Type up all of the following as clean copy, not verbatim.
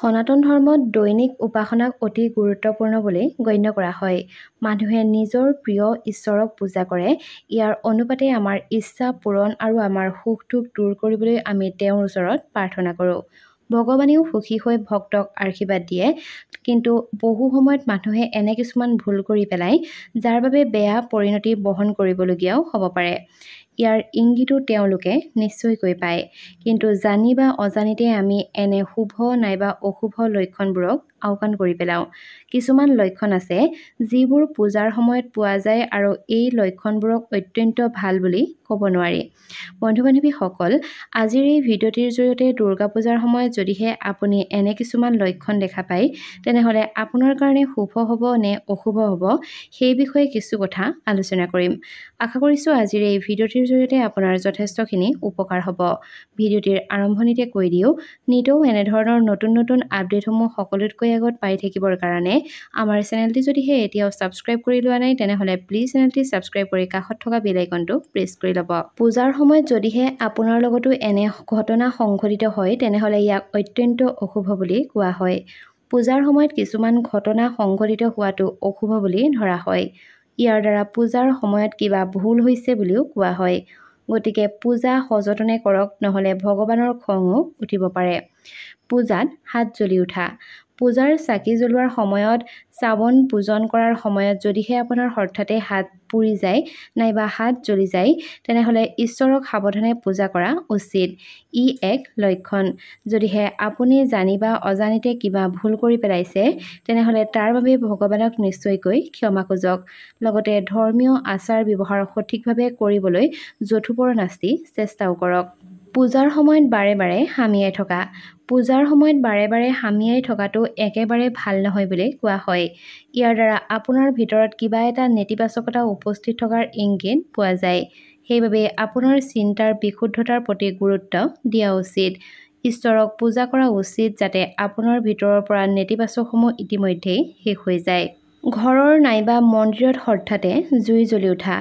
সনাতন ধৰ্মত দৈনিক উপাসনাক অতি গুৰুত্বপূৰ্ণ বুলি গণ্য কৰা হয়। মানুহে নিজৰ প্ৰিয় ঈশ্বৰক পূজা কৰে। ইয়াৰ অনুপাতে আমাৰ ইচ্ছা পূৰণ আৰু আমাৰ সুখ দুখ দূৰ কৰিবলৈ আমি তেওঁৰ ওচৰত প্ৰাৰ্থনা কৰোঁ। ভগৱানেও সুখী হৈ ভক্তক আশীৰ্বাদ দিয়ে। কিন্তু বহু সময়ত মানুহে এনে কিছুমান ভুল কৰি পেলায়, যাৰ বাবে বেয়া পৰিণতি বহন কৰিবলগীয়াও হ'ব পাৰে। ইয়াৰ ইংগিতো তেওঁলোকে নিশ্চয়কৈ পায়। কিন্তু জানি বা অজানিতে আমি এনে শুভ নাইবা অশুভ লক্ষণবোৰক আওকাণ কৰি পেলাওঁ। কিছুমান লক্ষণ আছে যিবোৰ পূজাৰ সময়ত পোৱা যায় আৰু এই লক্ষণবোৰক অত্যন্ত ভাল বুলি ক'ব নোৱাৰি। বন্ধু-বান্ধৱীসকল, আজিৰ এই ভিডিঅ'টিৰ জৰিয়তে দুৰ্গা পূজাৰ সময়ত যদিহে আপুনি এনে কিছুমান লক্ষণ দেখা পায়, তেনেহ'লে আপোনাৰ কাৰণে শুভ হ'ব নে অশুভ হ'ব সেই বিষয়ে কিছু কথা আলোচনা কৰিম। আশা কৰিছোঁ আজিৰ এই ভিডিঅ'টিৰ জৰিয়তে আপোনাৰ যথেষ্টখিনি উপকাৰ হ'ব। ভিডিঅ'টিৰ আৰম্ভণিতে কৈ দিওঁ, নিতৌ এনেধৰণৰ নতুন নতুন আপডেটসমূহ সকলোতকৈ আগত পাই থাকিবৰ কাৰণে আমাৰ চেনেলটি যদিহে এতিয়াও ছাবস্ক্ৰাইব কৰি লোৱা নাই, তেনেহ'লে প্লিজ চেনেলটি ছাবস্ক্ৰাইব কৰি কাষত থকা বেল আইকনটো প্ৰেছ কৰি ল'ব। পূজাৰ সময়ত যদিহে আপোনাৰ লগতো এনে ঘটনা সংঘটিত হয়, তেনেহ'লে ইয়াক অত্যন্ত অশুভ বুলি কোৱা হয়। পূজাৰ সময়ত কিছুমান ঘটনা সংঘটিত হোৱাটো অশুভ বুলি ধৰা হয়। ইয়াৰ দ্বাৰা পূজাৰ সময়ত কিবা ভুল হৈছে বুলিও কোৱা হয়। গতিকে পূজা সযতনে কৰক, নহ'লে ভগৱানৰ খঙো উঠিব পাৰে। পূজাত হাত জ্বলি উঠা। পূজাৰ চাকি জ্বলোৱাৰ সময়ত, চাৱন পূজন কৰাৰ সময়ত যদিহে আপোনাৰ হঠাতে হাত পুৰি যায় নাইবা হাত জ্বলি যায়, তেনেহ'লে ঈশ্বৰক সাৱধানে পূজা কৰা উচিত। ই এক লক্ষণ। যদিহে আপুনি জানি বা অজানিতে কিবা ভুল কৰি পেলাইছে, তেনেহ'লে তাৰ বাবে ভগৱানক নিশ্চয়কৈ ক্ষমা খুজক। লগতে ধৰ্মীয় আচাৰ ব্যৱহাৰ সঠিকভাৱে কৰিবলৈ যথোপৰনাস্তি চেষ্টাও কৰক। পূজাৰ সময়ত বাৰে বাৰে হামিয়াই থকা। পূজাৰ সময়ত বাৰে বাৰে হামিয়াই থকাটো একেবাৰে ভাল নহয় বুলি কোৱা হয়। ইয়াৰ দ্বাৰা আপোনাৰ ভিতৰত কিবা এটা নেতিবাচকতা উপস্থিত থকাৰ ইংগিত পোৱা যায়। সেইবাবে আপোনাৰ চিন্তাৰ বিশুদ্ধতাৰ প্ৰতি গুৰুত্ব দিয়া উচিত। ঈশ্বৰক পূজা কৰা উচিত যাতে আপোনাৰ ভিতৰৰ পৰা নেতিবাচকসমূহ ইতিমধ্যেই শেষ হৈ যায়। ঘৰৰ নাইবা মন্দিৰত হঠাতে জুই জ্বলি উঠা।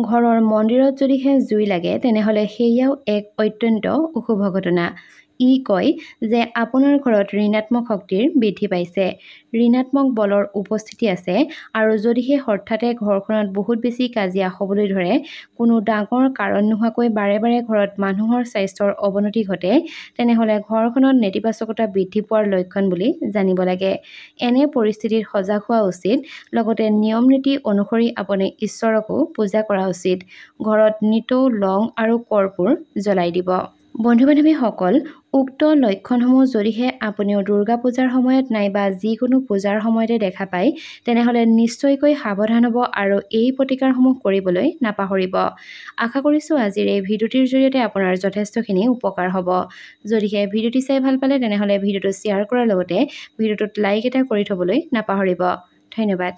ঘৰৰ মন্দিৰত যদিহে জুই লাগে, তেনেহ'লে সেয়াও এক অত্যন্ত অশুভ ঘটনা। ই কয় যে আপোনাৰ ঘৰত ঋণাত্মক শক্তিৰ বৃদ্ধি পাইছে, ঋণাত্মক বলৰ উপস্থিতি আছে। আৰু যদিহে হঠাতে ঘৰখনত বহুত বেছি কাজিয়া হ'বলৈ ধৰে, কোনো ডাঙৰ কাৰণ নোহোৱাকৈ বাৰে বাৰে ঘৰত মানুহৰ স্বাস্থ্যৰ অৱনতি ঘটে, তেনেহ'লে ঘৰখনত নেতিবাচকতা বৃদ্ধি পোৱাৰ লক্ষণ বুলি জানিব লাগে। এনে পৰিস্থিতিত সজাগ হোৱা উচিত। লগতে নিয়ম নীতি অনুসৰি আপুনি ঈশ্বৰকো পূজা কৰা উচিত। ঘৰত নিতৌ লং আৰু কৰ্পূৰ জ্বলাই দিব। বন্ধু-বান্ধৱীসকল, উক্ত লক্ষণসমূহ যদিহে আপুনিও দুৰ্গা পূজাৰ সময়ত নাইবা যিকোনো পূজাৰ সময়তে দেখা পায়, তেনেহ'লে নিশ্চয়কৈ সাৱধান হ'ব আৰু এই প্ৰতিকাৰসমূহ কৰিবলৈ নাপাহৰিব। আশা কৰিছোঁ আজিৰ এই ভিডিঅ'টিৰ জৰিয়তে আপোনাৰ যথেষ্টখিনি উপকাৰ হ'ব। যদিহে ভিডিঅ'টি চাই ভাল পালে, তেনেহ'লে ভিডিঅ'টো শ্বেয়াৰ কৰাৰ লগতে ভিডিঅ'টোত লাইক এটা কৰি থ'বলৈ নাপাহৰিব। ধন্যবাদ।